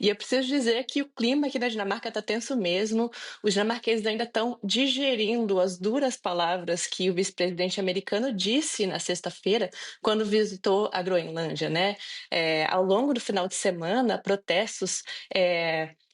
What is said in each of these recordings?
E eu preciso dizer que o clima aqui na Dinamarca está tenso mesmo. Os dinamarqueses ainda estão digerindo as duras palavras que o vice-presidente americano disse na sexta-feira, quando visitou a Groenlândia, né? Ao longo do final de semana, protestos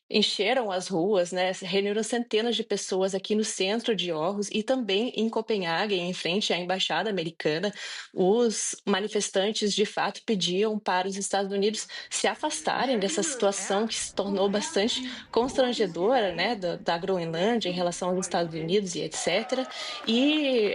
encheram as ruas, né? Reuniram centenas de pessoas aqui no centro de Aarhus e também em Copenhague, em frente à embaixada americana. Os manifestantes, de fato, pediam para os Estados Unidos se afastarem dessa situação que se tornou bastante constrangedora, né, da Groenlândia em relação aos Estados Unidos e etc. E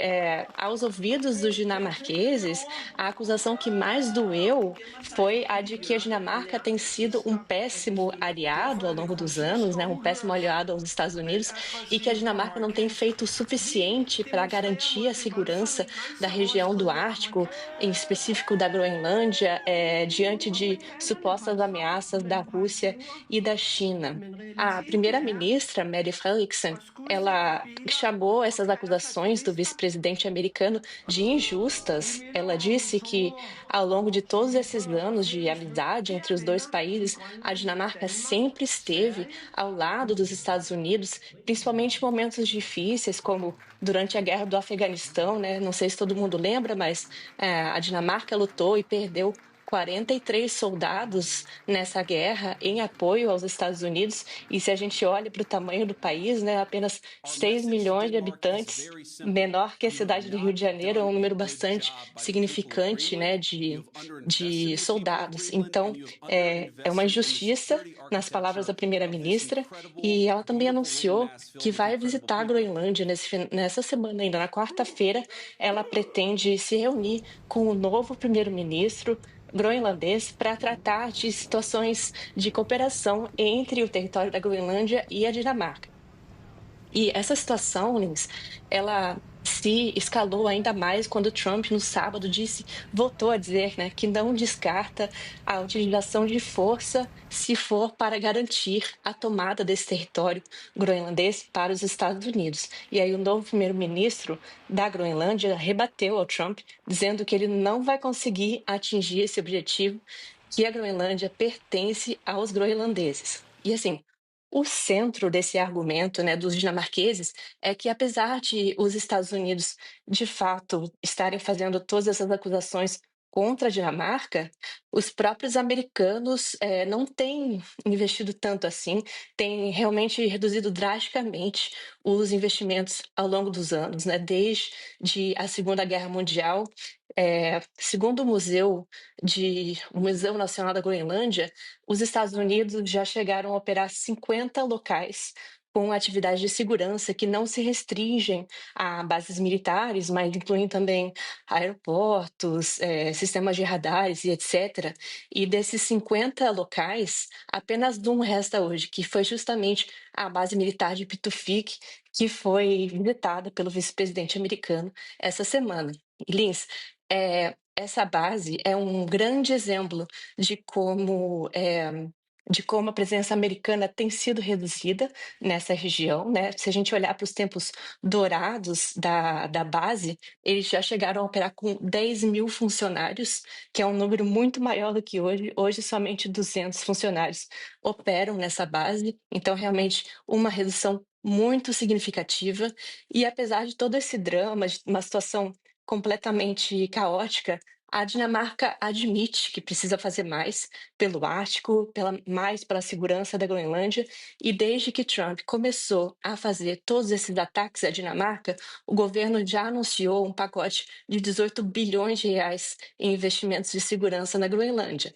aos ouvidos dos dinamarqueses, a acusação que mais doeu foi a de que a Dinamarca tem sido um péssimo aliado ao longo dos anos, né, um péssimo aliado aos Estados Unidos, e que a Dinamarca não tem feito o suficiente para garantir a segurança da região do Ártico, em específico da Groenlândia, diante de supostas ameaças da Rússia e da China. A primeira-ministra, Mette Frederiksen, ela chamou essas acusações do vice-presidente americano de injustas. Ela disse que, ao longo de todos esses anos de amizade entre os dois países, a Dinamarca sempre esteve ao lado dos Estados Unidos, principalmente em momentos difíceis, como durante a guerra do Afeganistão, né? Não sei se todo mundo lembra, mas a Dinamarca lutou e perdeu 43 soldados nessa guerra em apoio aos Estados Unidos. E se a gente olha para o tamanho do país, né, apenas 6 milhões de habitantes, menor que a cidade do Rio de Janeiro, é um número bastante significante, né, de soldados. Então, é uma injustiça, nas palavras da primeira-ministra, e ela também anunciou que vai visitar a Groenlândia nessa semana, ainda na quarta-feira. Ela pretende se reunir com o novo primeiro-ministro groenlandês para tratar de situações de cooperação entre o território da Groenlândia e a Dinamarca. E essa situação, Lins, ela se escalou ainda mais quando Trump, no sábado, voltou a dizer, né, que não descarta a utilização de força se for para garantir a tomada desse território groenlandês para os Estados Unidos. E aí o novo primeiro-ministro da Groenlândia rebateu ao Trump, dizendo que ele não vai conseguir atingir esse objetivo, que a Groenlândia pertence aos groenlandeses. E assim, o centro desse argumento, né, dos dinamarqueses é que, apesar de os Estados Unidos, de fato, estarem fazendo todas essas acusações contra a Dinamarca, os próprios americanos não têm investido tanto assim, têm realmente reduzido drasticamente os investimentos ao longo dos anos, né, desde a Segunda Guerra Mundial. Segundo o Museu Nacional da Groenlândia, os Estados Unidos já chegaram a operar 50 locais com atividades de segurança que não se restringem a bases militares, mas incluem também aeroportos, sistemas de radares e etc. E desses 50 locais, apenas um resta hoje, que foi justamente a base militar de Pitufik, que foi visitada pelo vice-presidente americano essa semana. E, Lins, essa base é um grande exemplo de como a presença americana tem sido reduzida nessa região, né? Se a gente olhar para os tempos dourados da base, eles já chegaram a operar com 10 mil funcionários, que é um número muito maior do que hoje. Hoje, somente 200 funcionários operam nessa base, então, realmente, uma redução muito significativa. E apesar de todo esse drama, de uma situação completamente caótica, a Dinamarca admite que precisa fazer mais pelo Ártico, mais pela segurança da Groenlândia, e desde que Trump começou a fazer todos esses ataques à Dinamarca, o governo já anunciou um pacote de 18 bilhões de reais em investimentos de segurança na Groenlândia.